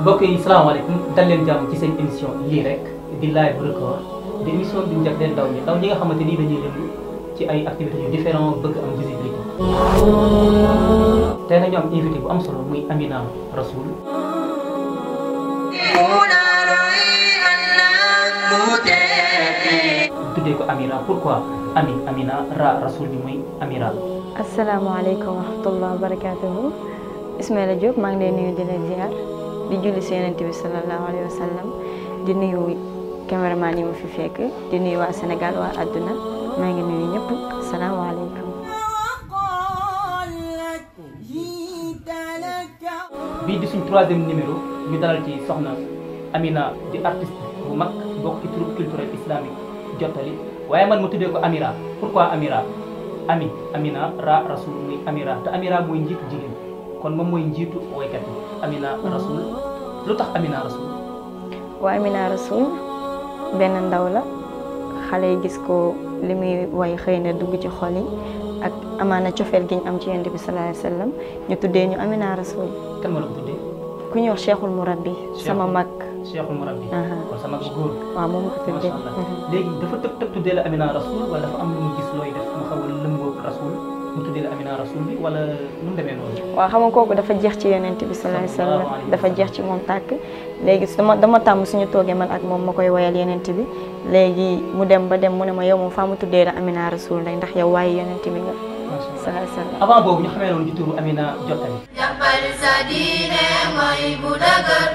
mbokk yi salaamaaleykum dal leen jàmm ci seen émission lii rek di live record di émission bi ñu jagleel ndaw ñi nga xamante ni dañuy yëngu ci ay activités yu différents bëgg am visibilité. tey nañu am invité bu am solo muy Amina Rassoul. tuddee ko Amina pourquoi Amina Rassoul bi muy Amira. asalaamaaleykum wa rahmatulah wa barakaatuhu. Ismaïla Diop maa ngi lay nuyu di la ziar di julli si Yonent bi sallallahu alayhi wa sallam di nuyu cameraman yi ma fi fekk di nuyu waa Sénégal waa àdduna maa ngi nuyu ñëpp asalaamaaleykum. bii di suñ 3e numéro ñu dalal ci soxna Amina di artiste bu mag bokk ci troupe culturel islamique Jottali waaye man ma tuddee ko Amira pourquoi Amira Amina Rassoul muy Amira te Amira mooy njiitu jigéen kon moom mooy njiitu woykat yi Amina Rassoul lu tax Amina Rassoul. waa Amina Rassoul benn ndaw la xale yi gis ko li muy way xëy na dugg ci xol yi ak amaana cofeel gi ñu am ci Yonent bi sallallahu alayhi wa sallam ñu tuddee ñu Amina Rassoul. kan ma la ko tuddee. ku ñuy wax Cheikhul Mourabbi sama mag. Cheikhul Mourabbi. kon sama mag bu góor. waaw moom ko tuddee. macha allah léegi dafa tëb tuddee la Amina Rassoul wala dafa am lu mu gis looy def mu xaw a lëngoo Rassoul mu tuddee la Amina Rassoul bi wala nu mu demee noonu. waaw xam nga kooku dafa jeex ci Yonent bi sallallahu alayhi wa sallam dafa jeex ci moom tàkk léegi dama tàmm suñu toogee man ak moom ma koy woyal Yonent bi léegi mu dem ba dem mu ne ma yow moom faa mu tuddee la Amina Rassoul ndax yow waaye Yonent bi nga. sallallahu alayhi wa sallam avant boobu ñu xamee noonu di turu Amina Jottali. jàppal sa diine mooy bu dëgër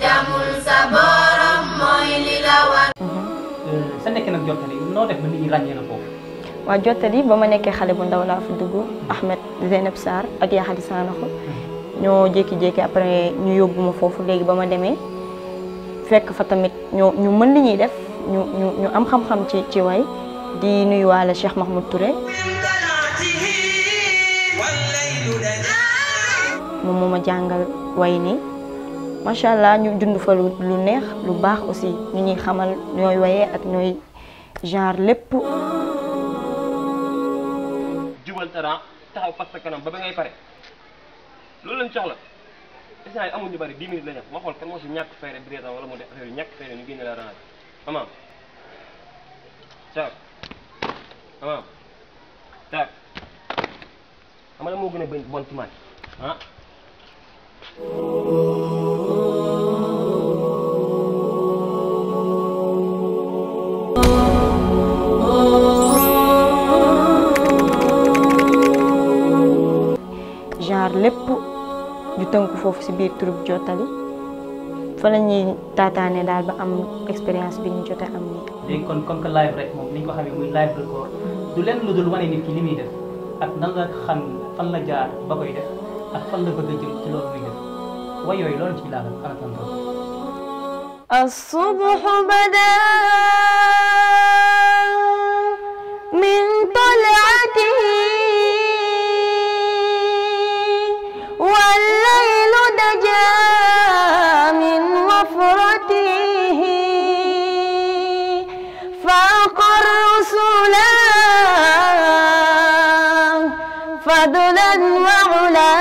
jamul sa borom mooy li la war. sa nekk nag Jottali noo def ba nit ñi ràññee na foofu. waaw Jottali ba ma nekkee xale bu ndaw laa fa dugg Ahmed Zeynab Sarr ak yaa Xadi Sanoxo ñoo jékki-jékki après ñu yóbbu ma foofu léegi ba ma demee fekk fa tamit ñu mën li ñuy def ñu am xam-xam ci way di nuyuwaale Cheikh Mahmoud Touré moom moo ma jàngal way nii macha allah ñu dund fa lu neex lu baax aussi ñu ñuy xamal ñooy wayee ak ñooy genre lépp. jubal talent taxaw fas sa kanam ba ngay pare loolu lañ soxla instant yi amul ñu bari 10 minutes la ñu ma xool kan moo si ñàkk fayda bi reetaan wala mu def affaire yu ñàkk fayda ñu génne la range amaam taag amaam taag xam nga moo gën a bon ci maaj ah genre lépp ñu tënku foofu ci biir troupe Jottali fa la ñuy taataane daal ba am expérience bi ñu jotee am nii. léegi kon comme que live rek moom ni ñu ko xamee muy live record du leen lu dul wane nit ki li muy def ak nan la xam fan la jaar ba koy def ak fan la bëgg a jëm ci loolu muy def way yooyu loolu ci laal ak الصبح بدا من طلعته والليل دجى من وفرته فاق الرسلا فضلا وعلا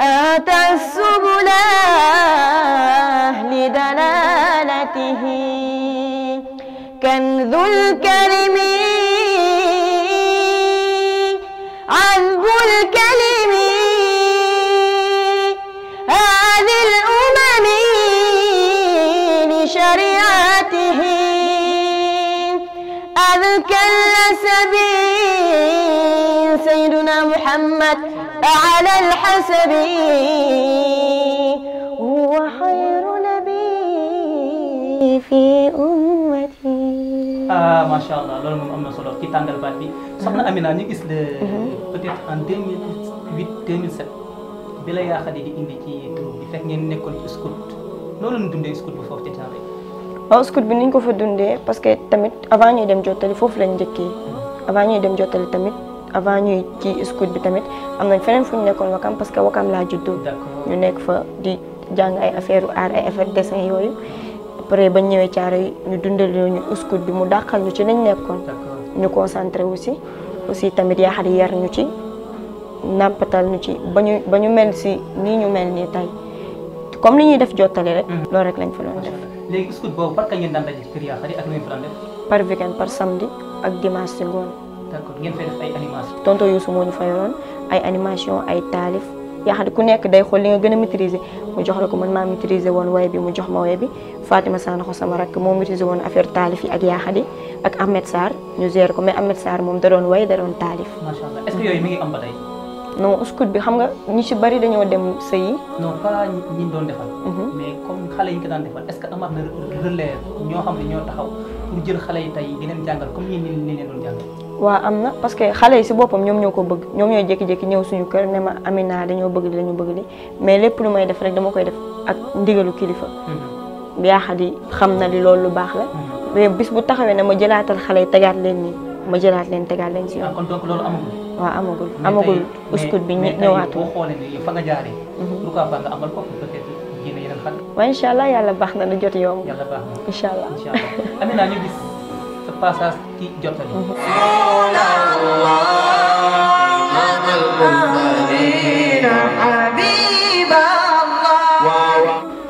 آتى السبل لدلالته كنز الكريم عذب الكلم هذه الأمم لشريعته أذكى السبيل سيدنا محمد على الحسب هو خير نبي في أمتي. macha allah loolu moom am na solo ci tàngal baat bi. soxna Amina ñu gis la peut-être en 2008 2007 bi la yaa Xadi di indi ci troupe bi fekk ngeen nekkoon ci scout loolu la ñu dundee scout bi foofu ci Thiaroye. waaw scout bi ni ñu ko fa dundee parce que tamit avant ñuy dem Jottali foofu lañ njëkkee avant ñuy dem Jottali tamit avant ñuy ci scout bi tamit am nañ feneen fu ñu nekkoon Wakam parce que Wakam laa juddoo. ñu nekk fa di jàng ay affaire art ay affaire dessin yooyu. après ba ñëwee Thiaroye ñu dundal ñu scout bi mu dàqal ñu ci lañ nekkoon. ñu concentré aussi tamit yaa Xadi yar ñu ci nàmpatal ñu ci ba ñu mel si nii ñu mel nii tey comme li ñuy def jottali rek. loolu rek lañ fa doon def. léegi scout boobu par kañ ngeen daan daje ci kër yaa xarit ak lu ngeen fa daan def. par weekend par samedi ak dimanche si ngoon. d'accord ngeen fay def ay animation. tonton Youssou moo ñu fa yoroon ay animation ay taalif yaa xam ne ku nekk day xool li nga gën a maîtriser mu jox la ko man maa maîtriser woon way bi mu jox ma way bi Fatima Sanokho sama rakk moo maîtriser woon affaire taalif yi ak yaa xadi ak Ahmed Sarr ñu gérer ko mais Ahmed Sarr moom da doon way da doon taalif. macha allah est-ce que yooyu mi ngi am ba tey. non scout bi xam nga ñi ci bari dañoo dem sëyi. non pas ñi doon defal. mais comme xale yi ñu ko daan defal est-ce que amaat na relève ñoo xam ne ñoo taxaw pour jël xale yi tey di leen jàngal comme ñi ni leen doon jàngal. waaw am na parce que xale yi si boppam ñoom ñoo ko bëgg ñoom ñoo jékki-jékki ñëw suñu kër ne ma Amina dañoo bëgg li dañu bëgg li mais lépp lu may def rek dama koy def ak ndigalu kilifa. yaa xadi xam na li loolu lu baax la. mais bis bu taxawee ne ma jëlaatal xale yi tegaat leen nii ma jëlaat leen tegaat leen si yoon. kon donc loolu amagul. waaw amagul scout bi ñëwaatul. boo xoolee ne fa nga jaaree. pourquoi pas nga amal ko peut-être génne yeneen xale. waaw incha allah yàlla baax na lu jot yomb. yàlla baax na incha allah. Amina ñu gis sa passage ci jottali.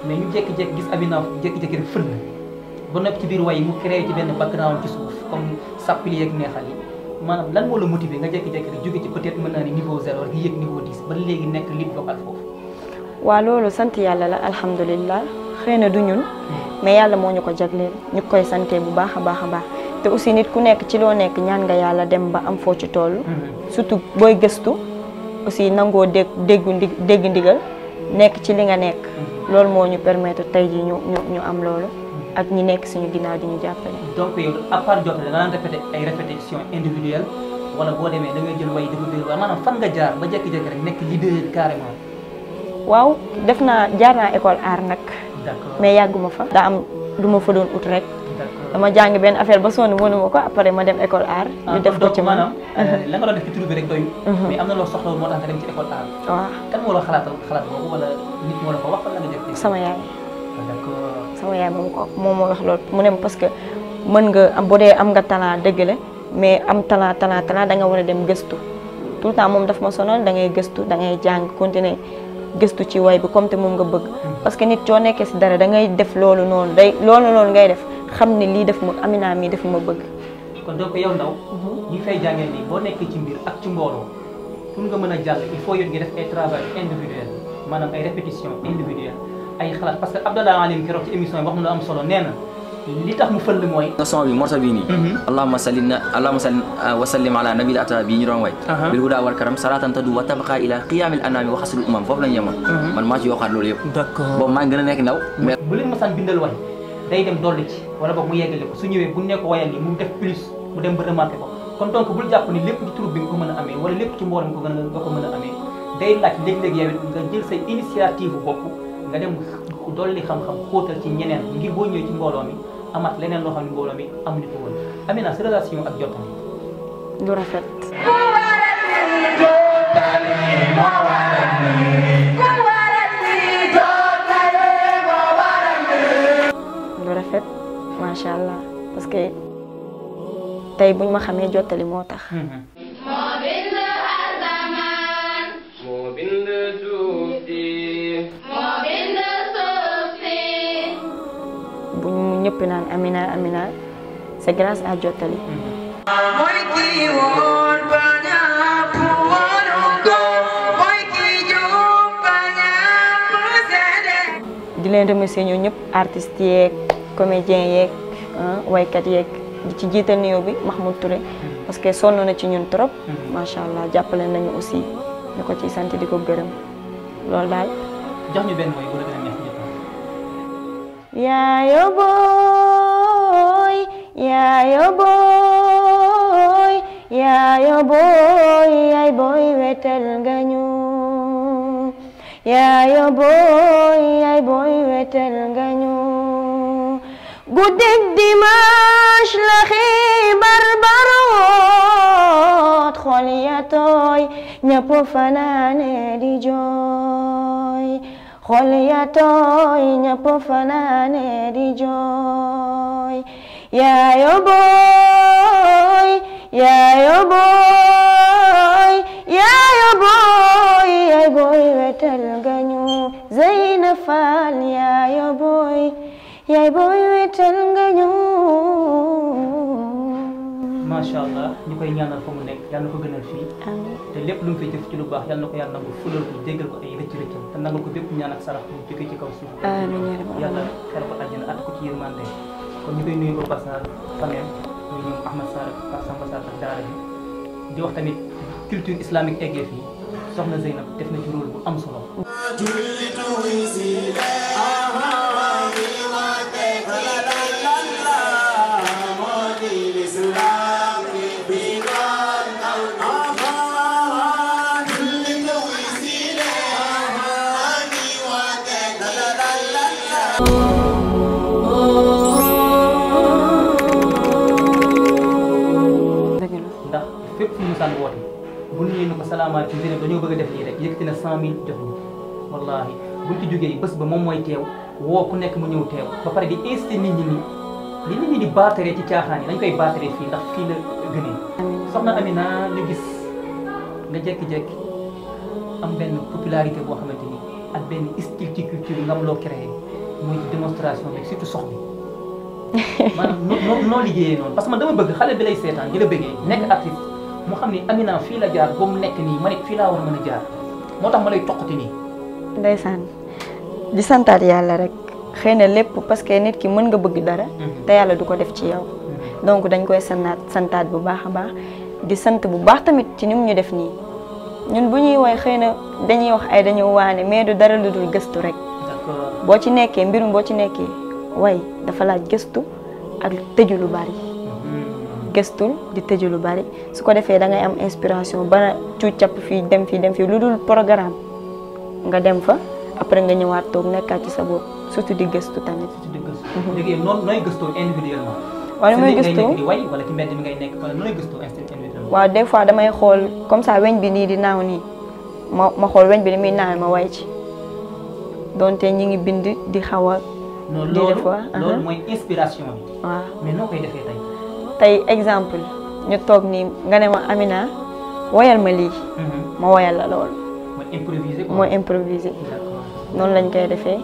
mais ñu jékki-jékki gis Amina jékki-jékki rek fël ba noppi ci biir way mu créé ci benn background ci suuf comme sàppali yeeg neexal yi maanaam lan moo la motivé nga jékki-jékki rek jóge ci peut-être mën naa ni niveau 0 rek yéeg niveau 10 ba léegi nekk lead vocal foofu. waaw loolu sant yàlla la alhamdulilah xëy na du ñun mais yàlla moo ñu ko jagleel ñu koy sante bu baax a baax a baax te aussi nit ku nekk ci loo nekk ñaan nga yàlla dem ba am foo ci toll. surtout booy gëstu aussi nangoo dégg ndigal nekk ci li nga nekk. loolu moo ñu permettre tey jii ñu am loolu. ak ñi nekk suñu ginnaaw di ñu jàppale. donc yow à part jottali nga daan répété ay répétition individuelle wala boo demee da ngay jël way dafa biir waaye maanaam fan nga jaar ba jékki-jékki rek nekk leader carrément. waaw jaar naa école art nag. d'accord mais yàgguma fa. daa am lu ma fa doon ut rek. dama jàng benn affaire ba sonn mënuma ko après ma dem école art. ñu def ko ci man maanaam la nga doon def ci tur bi rek doyul. mais am na loo soxla moo tax nga dem ci école art. waaw kan moo la xalaat boobu wala nit moo la ko wax wala nga def. sama yaay. d'accord sama yaay moom moo wax loolu mu ne parce que mën nga am bu dee am nga talent dëgg la mais am talent da nga war a dem gëstu tout le temps moom daf ma sonal da ngay gëstu da ngay jàng continuer gëstu ci way bi comme te moom nga bëgg. parce que nit coo nekkee si dara da ngay def loolu noonu loolu ngay def xam ne lii def ma Amina mii def ma bëgg. kon donc yow ndaw. ñi fay jàngee nii boo nekkee ci mbir ak ci mbooloo pour nga mën a jàll il faut yow nga def ay travail individuel maanaam ay répétition individuelle ay xalaat parce que Abdallah Alim keroog ci émission yi wax na lu am solo nee na li tax mu fël mooy. son bi morceau bii nii. allahumma salli wa sallim ala nabil ata bii ñu doon way. bil huda wal karam salatan tadu wa tabqa ila qiyamil anami wa xasul umam foofu la ñu yemoon. man maa ci yokkaat loolu yëpp. d'accord boobu maa ngi gën a nekk ndaw. mais bu leen masaan bindal way day dem dolli ci wala boog mu yeggale ko su ñëwee bu ñu ne ko wayal ni mu def plus mu dem ba remarqué ko kon donc bul jàpp ni lépp ci troupe bi nga ko mën a amee wala lépp ci mboolem nga ko mën a amee day laaj léeg-léeg yow it nga jël say initiative bopp nga dem dolli xam-xam xóotal ci ñeneen ngir boo ñëwee ci mbooloo mi amaat leneen loo xam ne mbooloo mi amuñu ko woon Amina sa relation ak jottali. lu rafet. lu rafet macha allah parce que tey buñ ma xamee jottali moo tax. moo bind asamaan. moo bind suuf si. moo bind suuf si. bu ñu ñëpp naan Amina c'est grâce à jottali. mooy kii woon ba ñëpp woonu ko mooy kii jub ba ñëpp seede. di leen remercier ñoo ñëpp artistes yeeg comédiens yeeg waykat yeeg di ci jiital nuyoo bi Mahmoud Touré parce que sonn na ci ñun trop. macha allah jàppale nañu aussi ñu ko ciy sant di ko gërëm loolu daal. jox ñu benn mooy bu la gën a neex ñëpp. yaayo boy yaayo boy yaayo boy ay boy wetel nga ñu yaayo boy ay boy wetel nga ñu guddik dimanche la xibar baroot xol ya tooy ñëpp fanaane di jooy xol ya tooy ñëpp fanaane di jooy yaayo boy yaayo boy yaayo boy wetal nga ñu Zeyna Fall yaay booy wetal nga ñu. macha allah ñu koy ñaanal fa mu nekk yàlla na ko gënal fii. amiin te lépp lu mu fay jëf ci lu baax yàlla na ko yàlla nangu fulal ko jéggal ko ay rëcc-rëccam te nangal ko bépp ñaan ak sarax bu jógee ci kaw suuf. amiin yàlla xel ko àjjana at ko ci yërmande kon ñu koy nuyu au passage famille muy ñoom Ahmed Sarr ak Pape Samba Sarr ak daara bi di wax tamit culture islamique eggee fii soxna Zeynab def na ci rôle bu am solo. ndax fépp fu ñu sànn woote bu ñu ñëwee ni ko salaamaaleykum Zeynab dañoo bëgg a def lii rek yëkkati na 100 000 jox ñu wallahi buñ ci jógee bés ba moom mooy teew woo ku nekk mu ñëw teew ba pare di incité nit ñi li nit ñi di baataree ci caaxaan yi dañ koy baataree fii ndax fii la gënee. soxna Amina ñu gis nga jékki-jékki am benn popularité boo xamante ni ak benn style ci culture ngam loo créé muy ci démonstration bi surtout sox bi maanaam noo liggéeyee noonu parce que man dama bëgg xale bi lay seetaan di la bëggee nekk artiste mu xam ni Amina fii la jaar ba mu nekk nii man it fii laa war a mën a jaar moo tax ma lay toqati nii. ndeysaan di santaat yàlla rek xëy na lépp parce que nit ki mën nga bëgg dara te yàlla du ko def ci yow donc dañ koy santaat bu baax a baax di sant bu baax tamit ci ni mu ñu def nii ñun bu ñuy woy xëy na dañuy wax ay dañu waane mais du dara lu dul gëstu rek boo ci nekkee mbirum boo ci nekkee way dafa laaj gëstu ak tëju lu bari gëstul di tëju lu bari su ko defee da ngay am inspiration ba cuuc capp fii dem fii lu dul programme nga dem fa après nga ñëwaat toog nekkaat ci sa bopp surtout di gëstu tamit. léegi nooy gëstoo individuellement. wala mooy gëstoo di way wala ci mbedd mi ngay nekk wala nooy gëstoo individuellement. waaw des fois damay xool comme ça weñ bi nii di naaw nii ma xool weñ bi ni muy naawee ma way ci donte ñi ngi bind di xaw a. di des fois loolu mooy inspiration bi. waaw mais noo koy defee tey. tey exemple ñu toog nii nga ne ma Amina woyal ma lii. ma woyal la loolu. mooy improviser noonu lañ koy defee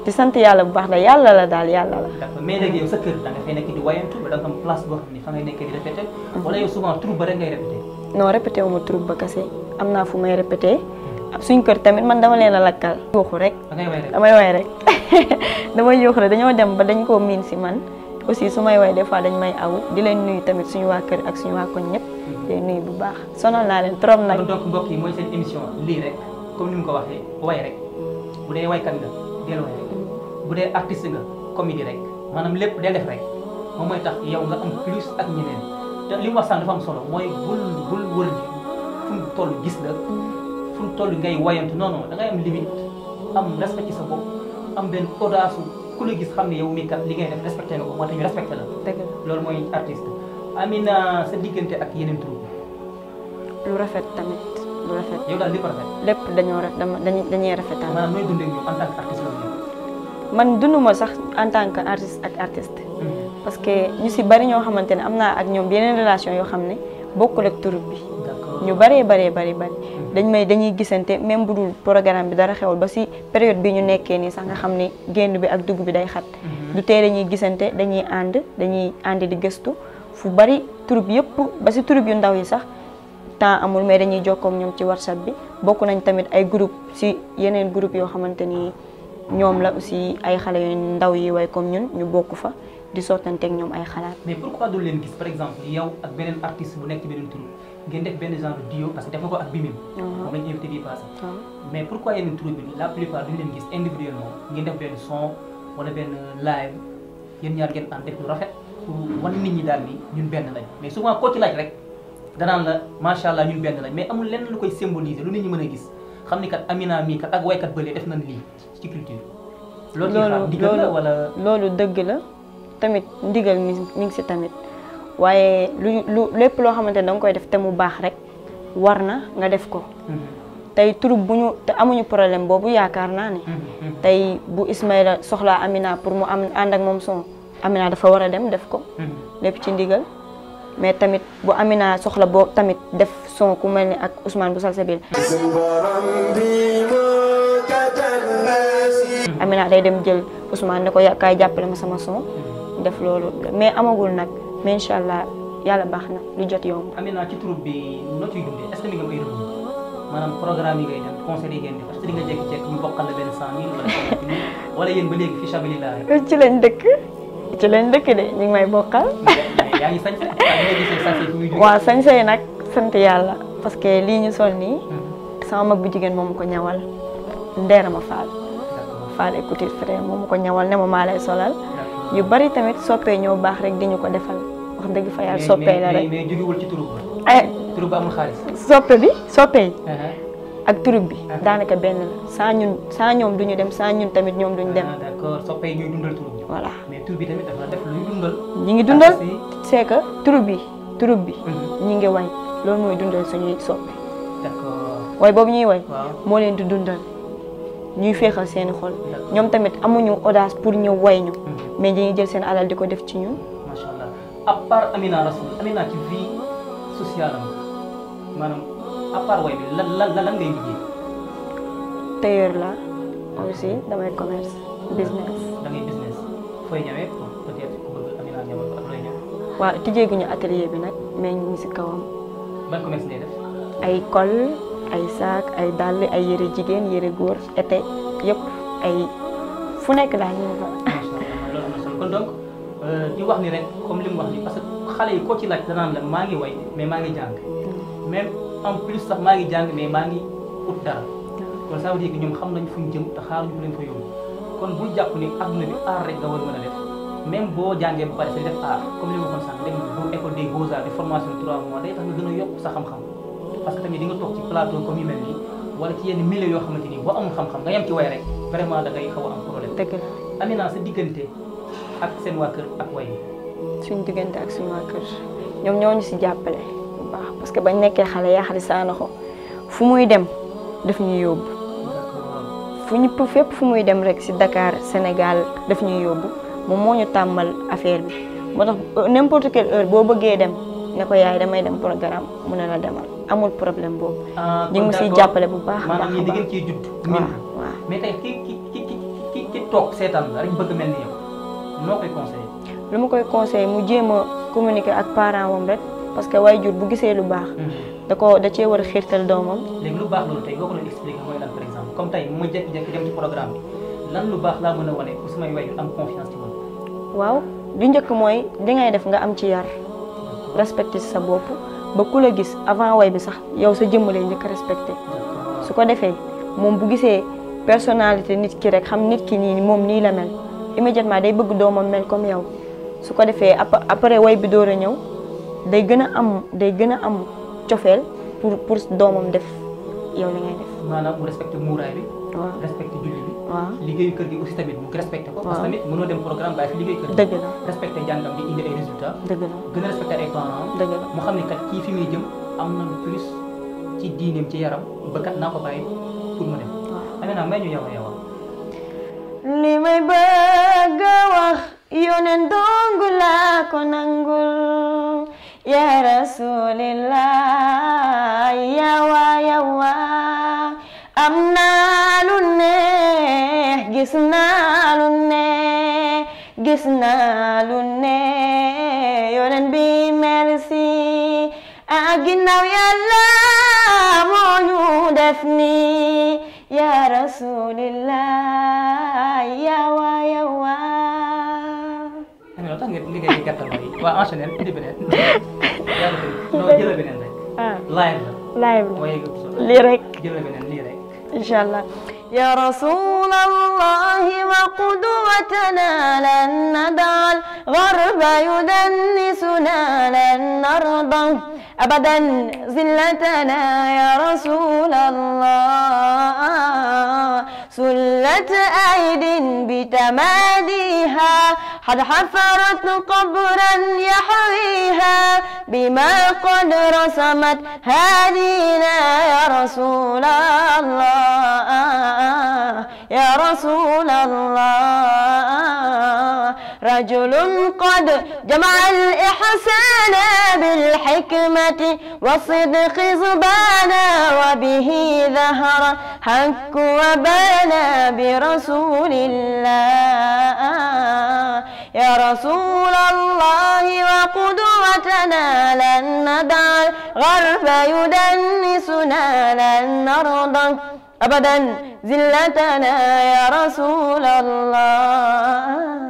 di sant yàlla bu baax la yàlla la daal yàlla la. d'accord mais léegi yow sa kër da nga fay nekk di wayantu ba da nga am place boo xam ne fa ngay nekkee di répété. wala yow souvent troupe ba rek ngay répété. non répété wu ma troupe ba kese am naa fu may répété suñ kër tamit man dama leen a lakkal. yuuxu rek damay way rek damay yuuxu rek dañoo dem ba dañ koo miin si man aussi su may way des fois dañ may aw di leen nuyu tamit suñu waa kër ak suñu waa koñ ñëpp. di nuyu bu baax sonal naa leen trop nag. donc mbokk yi mooy seen émission lii rek comme ni mu ko waxee way rek bu dee waykat nga del way rek bu dee artiste nga comédie rek maanaam lépp del def rek moom mooy tax yow nga am plus ak ñeneen te li mu wax sànq dafa am solo mooy bul wër ji fu mu toll gis la fu mu toll ngay wayantu non non da ngay am limite am respect ci sa bopp am benn audace ku la gis xam ne yow mii kat li ngay def respecté nga ko moo tax ñu respecté la. dëgg la loolu mooy artiste. Amina sa diggante ak yeneen troupe. lu rafet tamit lu rafet. yow daal lépp rafet. lépp dañuy rafetal. maanaam nooy dundee ñoom en tant que artiste la man dunduma sax en tant que artiste ak artiste. parce que ñu si bari ñoo xamante ne am naa ak ñoom yeneen relation yoo xam ne bokkul ak troupe bi. ñu bari dañuy gisante même bu dul programme bi dara xewul ba si période bi ñu nekkee nii sax nga xam ne génn bi ak dugg bi day xat. du tee dañuy gisante dañuy ànd di gëstu. fu bari troupe yëpp ba si troupe yu ndaw yi sax temps amul mais dañuy jokkoo ak ñoom ci WhatsApp bi bokk nañ tamit ay groupe si yeneen groupe yoo xamante ni ñoom la aussi ay xale yu ndaw yi way comme ñun ñu bokk fa di sottante ak ñoom ay xalaat. mais pourquoi du leen gis par exemple yow ak beneen artiste bu nekk ci beneen troupe ngeen def benn genre duo parce que def nga ko ak Bimim. moom lañ invité bii passé. mais pourquoi yeneen troupe bi la plupart duñ leen gis individuellement ngeen def benn son wala benn live yéen ñaar ngeen ànd def lu rafet. pour wan nit ñi daal ni ñun benn lañ mais souvent koo ci laaj rek danaan la macha allah ñun benn lañ mais amul lenn lu koy symboliser lu nit ñi mën a gis xam ni kat Amina mii kat ak waykat bële def nañ lii ci culture. loolu ci xaar ndigal la wala. loolu dëgg la tamit ndigal mi ngi si tamit waaye lu lépp loo xamante ne da nga koy def te mu baax rek war na nga def ko. tey troupe bu ñu te amuñu problème boobu yaakaar naa ne. tey bu Ismaïla soxlaa Amina pour mu am ànd ak moom son. Amina dafa war a dem def ko. lépp ci ndigal mais tamit bu Amina soxla boo tamit def son ku mel ni ak Ousmane bu Salsabil Amina day dem jël Ousmane ne ko kaay jàppale ma sama son def loolu mais amagul nag mais incha allah yàlla baax na lu jot yomb. Amina ci troupe bi noo ciy dundee est-ce que mi nga koy rëbb maanaam programme yi ngay dem concert yi ngeen di parce que di nga jékki-jékki ñu bokkal la benn 100 000 wala yéen ba léegi fi sabilillah rek. ci lañ dëkk de ñu ngi may bokkal. yaa ngi sañse nga gisee sañse fi muy jógee. waaw sañse nag sant yàlla parce que lii ñu sol nii sama mag bu jigéen moom ko ñawal ndeera ma faal écouter frère moom ko ñawal ne ma maa lay solal yu bari tamit soppee ñoo baax rek di ñu ko defal wax dëgg fa yàlla soppee la rek mais jógewul ci troupe ba amul xaalis. soppe yi ak troupe bi daanaka benn la saa ñoom duñu dem saa ñun tamit ñoom duñu dem. d'accord soppe yi ñuy dundal troupe bi. voilà mais troupe bi tamit dafa def luy dundal. ñi ngi dundal c'est que troupe bi ñi ngi way loolu mooy dundal suñuy soppe. d'accord way boobu ñuy way waaw moo leen di dundal ñuy féexal seeni xol ñoom tamit amuñu audace pour ñëw way ñu mais dañuy jël seen alal di ko def ci ñun. macha allah à part Amina Rassoul Amina ci vie sociale am maanaam à part way bi lan ngay liggéey. tailleur la aussi damay commerce business. da ngay business fooy ñëwee peut-être ku bëgg Amina ñëwal ko ak looy ñëw. waaw tijjeeguñu atelier bi nag mais ñu ngi si kawam. ban commerce ngay def. ay col ay sac ay dàll ay yére jigéen yére góor été yëpp ay fu nekk daal ñu ngi fa. loolu am na solo kon donc di wax ni rek comme li mu wax ni parce que xale yi koo ci laaj danaan la maa ngi way mais maa ngi jàng même en plus sax maa ngi jàng mais maa ngi ut dara kon ça veut dire que ñoom xam nañ fu ñu jëm te xaaruñu fu leen fa yóbbu kon bul jàpp ni adduna bi aar rek nga war a mën a def même boo jàngee ba pare say def aar comme li ma waxoon sànq dem bu école des beaux-arts de formation 3 mois day tax nga gën a yokk sa xam-xam parce que tamit di nga toog ci plateau comme yu mel nii wala ci yenn milieu yoo xamante ni boo amul xam-xam nga yem ci way rek vraiment da ngay xaw a am problème. dëgg la Amina sa diggante ak seen waa kër ak way suñu diggante ak suñu waa kër ñoom ñoo ñu si jàppale bu baax parce que bañ nekkee xale yaa xali saanaxo fu muy dem daf ñuy yóbbu fépp fu muy dem rek si Dakar Sénégal daf ñuy yóbbu moom moo ñu tàmmal affaire bi moo tax n'importe quelle heure boo bëggee dem ne ko yaay damay dem programme mu ne la demal amul problème boobu. ñu ngi siy jàppale bu baax. maanaam ñi diggante ciy judd. waaw mais tey ki toog seetaan la rek bëgg mel ni yow noo koy conseillé. lu ma koy conseillé mu jéem a communiquer ak parent wam rek parce que waajur bu gisee lu baax. da cee war a xiirtal doomam. léegi lu baax loolu tey boo ko doon expliqué mooy lan par exemple comme tey mu jékki-jékki dem ci programme bi lan lu baax laa mën a wane pour samay waajur am confiance ci man. waaw lu njëkk mooy li ngay def nga am ci yar respecté sa bopp ba ku la gis avant way bi sax yow sa jëmm lay njëkk a respecté su ko defee moom bu gisee personnalité nit ki rek xam nit ki nii moom nii la mel immédiatement day bëgg doomam mel comme yow su ko defee après way bi door a ñëw day gën a am cofeel pour doomam def yow li ngay def. maanaam mu respecté muuraay bi. waaw respecté julli bi. waaw liggéeyu kër gi aussi tamit mu respecté ko. parce que tamit mënoo dem programme bàyyi fi liggéey kër gi. dëgg la respecté jàngam bi indi ay résultats. dëgg la gën a respecté ay parents. dëgg la mu xam ne kat kii fi muy jëm am na lu plus ci diineem ci yaram ba kat naa ko bàyyi pour mu dem. waaw Amina may ñu yow a yow li may bëgg a wax yoneen dong laa ko nangul ya rasulillah yawa am naa lu neex gis naa lu neex yoneen bi merci a ginnaaw yàlla moo ñu def ni ya rasulillah yawa Amina tax nga liggéey ci gàttal mooy waa enchaîner indi beneen non jëla beneen rek live la mooy lii rek jëla beneen lii rek inshallah ya rasulallah wa qudwatana lan nadal gharba yudannisuna lan narda أبدا زلتنا يا رسول الله سلة أيد بتماديها قد حفرت قبرا يحويها بما قد رسمت هادينا يا رسول الله يا رسول الله رجل قد جمع الإحسان بالحكمة والصدق زبانا وبه ظهر حق وبانا برسول الله يا رسول الله وقدوتنا لن ندع الغرب يدنسنا لن نرضى أبدا زلتنا يا رسول الله.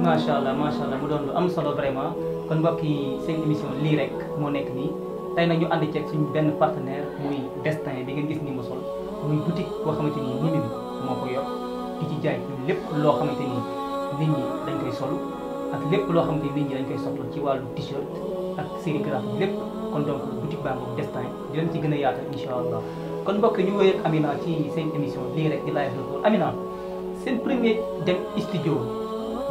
macha allah mu doon lu am solo vraiment kon mbokk yi seen émission lii rek moo nekk nii tey nag ñu ànd ceeg suñu benn partenaire muy Destin bi ngeen gis ni mu sol muy boutique boo xamante ni Mimi bi moo ko yor di ci jaay lépp loo xamante ni nit ñi dañ koy sol ak lépp loo xamante ni nit ñi dañ koy soxla ci wàllu t-shirt ak sérigraphie lépp kon donc boutique baa ngoog Destin di leen ci gën a yaatal incha allah kon mbokk ñu wéy ak Amina ci seen émission lii rek di live retour Amina seen premier dem studio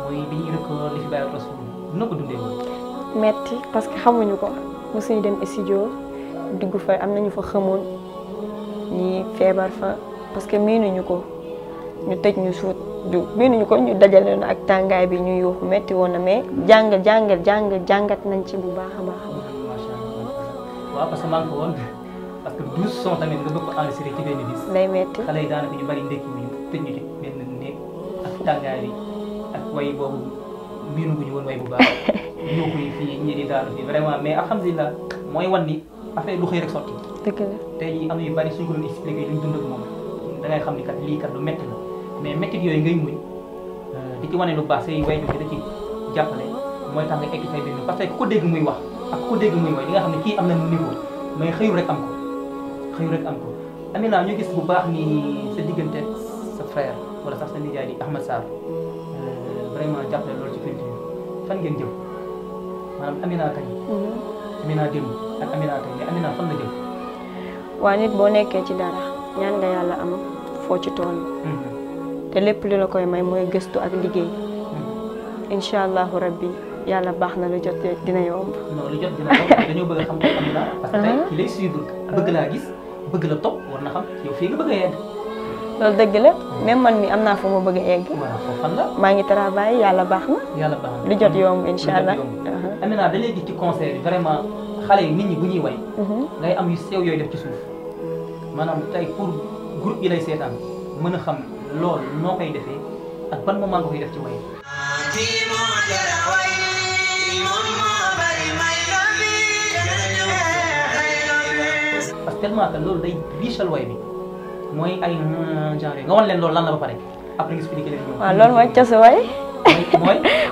mooy bi ñuy record li fi bàyyi rasul noo ko dundee woon. metti parce que xamuñu ko mosuñu dem studio dugg fa am nañu fa xamoon ñi feebar fa parce que miinuñu ko ñu tëj ñu suut du miinuñu ko ñu dajale na ak tàngaay bi ñu yuuxu metti woon na mais jàngat nañ ci bu baax a baax. macha allah waaw parce que maa ngi ko woon parce que 12 sons tamit nga bëgg ko enregistré ci benn bis. day metti xale yi daanaka ñu bari ndekki ñu tëj ñu ci benn néeg ak tàngaay bi ak way boobu miinu bu ñu woon way bu baax yuuxu yi fii ñi di daanu fii vraiment mais alhamdulilah mooy wan ni affaire du xëy rek sotti. dëgg la tey jii am na yu bari suñ ko doon expliqué luñ dund ak moom da ngay xam ni kat lii kat lu métti la mais métti yooyu ngay muñ di ci wane lu baax say way da ci jàppale mooy tax nga egg fay benn parce que ku ko dégg muy wax ak ku ko dégg muy way di nga xam ne kii am na niveau mais xëyu rek am ko Amina ñu gis bu baax ni sa diggante sa frère wala sax sa nijaay di Ahmed Sarr vraiment jàppale loolu ci culture fan ngeen jëm maanaam Amina tey Amina démb ak Amina tey mais Amina fan la jëm. waa nit boo nekkee ci dara ñaan nga yàlla am foo ci toll te lépp li la koy may mooy gëstu ak liggéey incha allahu rabbi yàlla baax na lu jot dina yomb. non lu jot dina yomb dañoo bëgg a xam Amina parce que tey ki lay suivre bëgg laa gis bëgg la topp war na xam yow fii nga bëgg a yegg. loolu dëgg la même man mi am naa fa ma bëgg a egg. voilà foofu fan la. maa ngi travail yàlla baax na. yàlla baax na lu jot yomb incha allah. Amina da lay gis ci concert yi vraiment xale yi nit ñi bu ñuy way. ngay am yu sew yooyu def ci suuf maanaam tey pour groupe yi lay seetaan mën a xam loolu noo koy defee ak ban moment nga koy def ci way. parce que tellement que loolu day riche way bi mooy ay genre nga wan leen loolu lan la ba pare après nga expliqué leen ñoom. waaw loolu mooy cas way.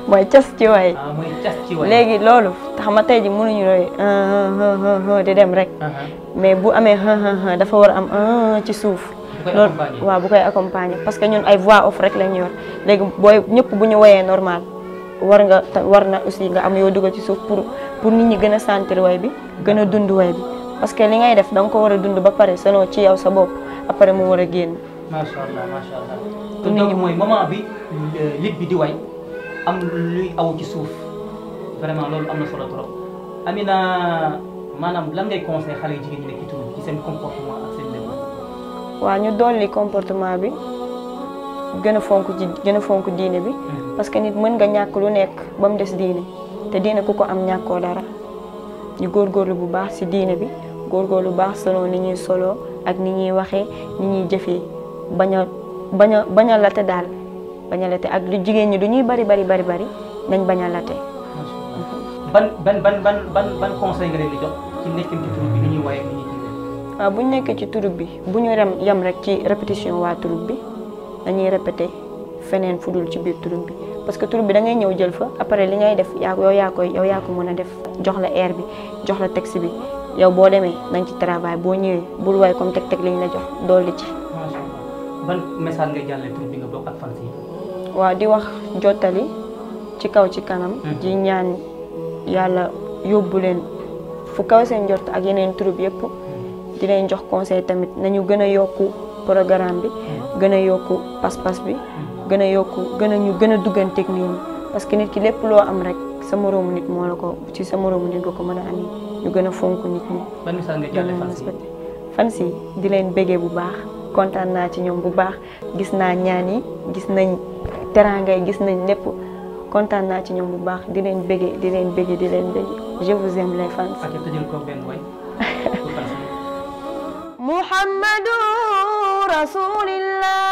mooy cas ci way. mooy cas ci way. léegi loolu tax ma tey ji mënuñu roy di dem rek. mais bu amee dafa war a am ci suuf. loolu waaw bu koy accompagner parce que ñun ay voix off rek lañ yor léegi booy ñëpp bu ñu woyee normal war na aussi nga am yoo dugal ci suuf pour nit ñi gën a sentir way bi gën a dund way bi parce que li ngay def da nga ko war a dund ba pare selon ci yow sa bopp après mu war a génn. macha allah macha allah. te donc mooy moment bi lit bi di way am luy aw ci suuf vraiment loolu am na solo trop Amina maanaam lan ngay conseil xale yu jigéen ñi nekk ci tur ci seen comportement ak seen lépp. waaw ñu dolli comportement bi gën a fonk diine bi parce que nit mën nga ñàkk lu nekk ba mu des diine te diine ku ko am ñàkkoo dara ñu góorgóorlu bu baax ci diine bi góorgóorlu bu baax selon ni ñuy solo ak ni ñuy waxee ni ñuy jëfee bañ a late daal bañ a late ak lu jigéen ñi du ñuy bari nañ bañ a late. ban conseil nga leen di jox ci nekkin ci tur bi ni ñuy waaye ni ñuy jiite. waaw bu ñu nekkee ci turub bi bu ñu yem rek ci répétition waa turub bi dañuy répété feneen fu dul ci biir turub bi parce que turub bi da ngay ñëw jël fa après li ngay def yow yaa ko mën a def jox la air bi jox la texte bi yow boo demee nañ ci travail boo ñëwee bul way comme teg liñ la jox dolli ci. macha allah ban message ngay jàllale turub bi nga bokk ak fans yi. waaw di wax jottali ci kaw ci kanam. di ñaan yàlla yóbbu leen fu kaw seen jot ak yeneen turub yëpp. di leen jox conseil tamit nañu gën a yokku programme bi gën a yokku pas-pas bi gën a dugganteeg nit ñi parce que nit ki lépp loo am rek sa moroomu nit moo la ko ci sa moroomu nit nga ko mën a amee ñu gën a fonk nit ñi. ban message nga jàllale fans yi di leen béggee bu baax kontaan naa ci ñoom bu baax gis naa ñaan yi gis nañ teraanga yi gis nañ lépp kontaan naa ci ñoom bu baax di leen bëggee di leen bëggee di leen bëggee je vous aime les fans. ak tëjal ko benn way Muhammadu Rasulillah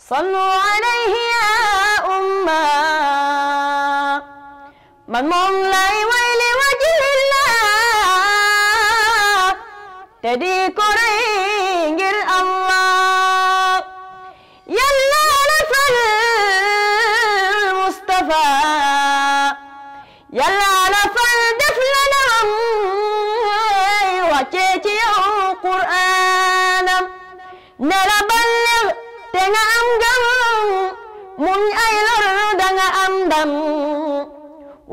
sallu alayhi ya umma man moom lay way li wajhillah te di ko rey ngir Allah yàlla la fal Mustafa yàlla la fal def la nam wàcce ci yow Qur'aanam ne la balligh te nga am ngëm muñ ay lor danga am ndam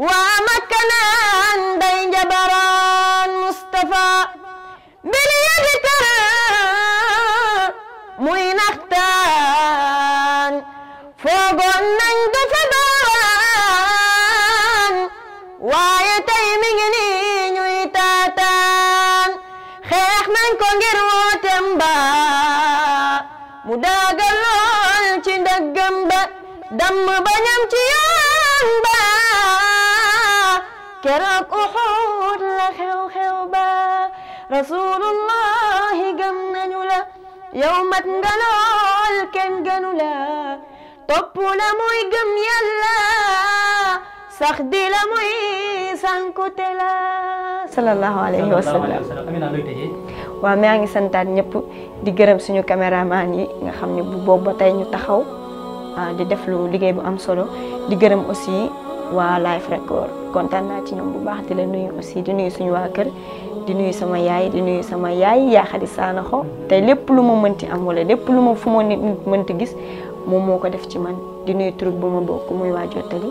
waa Makka naan day njabaraan Mustafa bil yaditar muy naxtaan foogoon nañ dafa baan waaye tey mi ngi nii ñuy taataan xeex nañ ko ngir wootem ba mu daagal lool ci ndëggam ba damm bañam ci yoon ba keroog Uhud la xew-xew ba Rasulullahi gëm nañu la yow mat nga lool kenn gënu la topp la muy gëm Yàlla sax di la muy sankute la sallallahu alayhi wa sallam. Amina looy tëjee. waaw maa ngi santaat ñëpp di gërëm suñu caméraman yi nga xam ne bu boobu ba tey ñu taxaw di def lu liggéey bu am solo di gërëm aussi waa Life Record kontaan naa ci ñoom bu baax di la nuyu aussi di nuyu suñu waa kër di nuyu sama yaay yaa Xadi Saanaxo te lépp lu ma mënti am wala lépp lu ma fu ma nit mënti gis moom moo ko def ci man di nuyu troupe bu ma bokk muy waa Jottali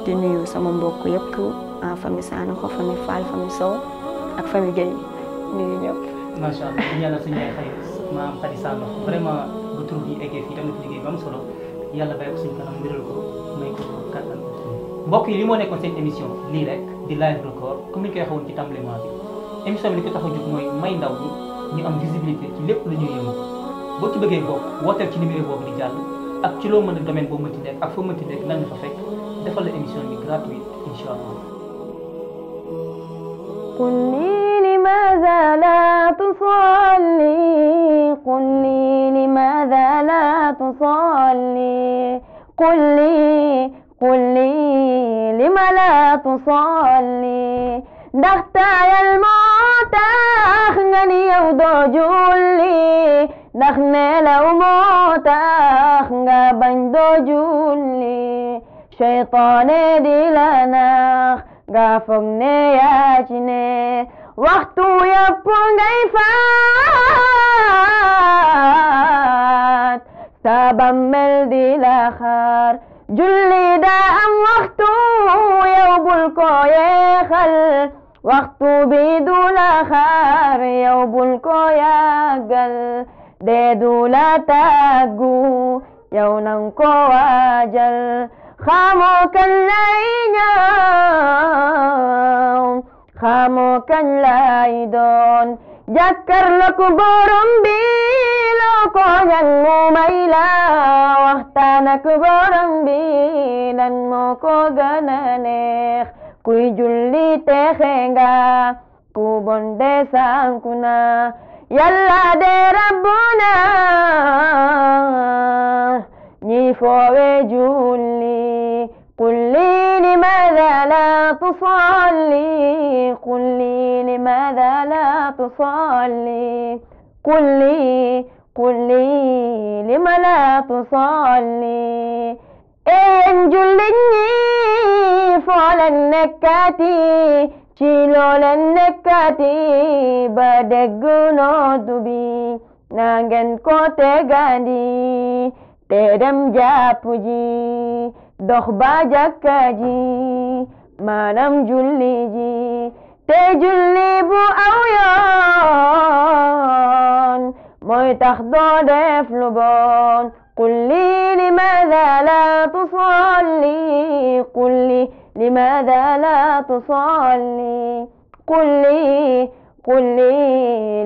di nuyu sama mbokk yëpp famille Saanaxo famille Fall famille Sow ak famille Gueye nuyu ñëpp. macha allah di ñaanal suñu yaay maam Xadi Saanaxo vraiment bu troupe yi eggee fii tamit liggéey bu am solo yàlla bàyyi ko suñu kanam wéral ko may ko kattan. mbokk yi li moo nekkoon seen émission lii rek di Live Record comme ni ñu koy waxoon ci tàmbalement bi émission bi li ko tax a jóg mooy may ndaw ñi ñu am visibilité ci lépp lu ñuy yëngu boo ci bëggee bokk wooteel ci numéro boobu di jàll ak ci loo mën a domaine boo mënti nekk ak foo mënti nekk nan la fa fekk defal la émission bi gratuite incha allah. قل لي لماذا لا تصلي قل لي لماذا لا تصلي قل لي لما لا تصلي ndax taayal moo tax nga ni yow doo julli ndax nelaw moo tax nga bañ doo julli seytaane di la nax nga foog ne yaa ci ne waxtu yëpp ngay faat sa bàmmeel di la xaar julli daa am waxtu yow bul ko yeexal waxtu bi du la xaar yow bul ko yàggal dee du la tàggu yow nang ko waajal xamoo kañ lay ñëw xamoo kañ lay doon jàkkaarloog borom bi loo ko ñaan mu may la waxtaan ak borom bi lan moo ko gën a neex kuy julli texe nga ku bon de sanku na yàlla de rabbuna ñi foowe julli قل لي لماذا لا تصلي قل لي لماذا لا تصلي قل لي لما لا تصلي إن جلني فعلا نكاتي شيلول النكاتي بدق نودبي نانجن كوتي غاندي تدم جابجي dox ba jàkka ji maanaam julli ji te julli bu aw yoon mooy tax doo def lu bon qul li limaada la tusalli qul li limaada la tusalli qul li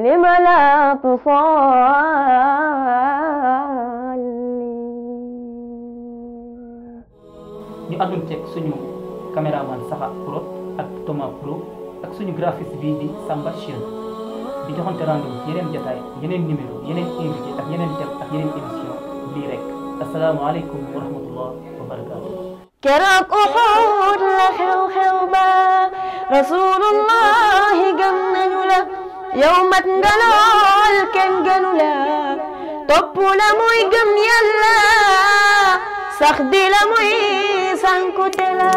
lima la tusalli àndoon ceeg suñu caméraman Saxa Pro ak Thomas Pro ak suñu graphiste bii di Samba Chien di joxante rendez-vous yeneen jotaay yeneen numéro yeneen invité ak yeneen thème ak yeneen émission lii rek asalaamaaleykum wa rahmatullah wa barakaatu. keroog Uhud la xew-xew ba rasulullahi gëm nañu la yow mat nga lool kenn gënu la topp la muy gëm yàlla sax di la muy sankute la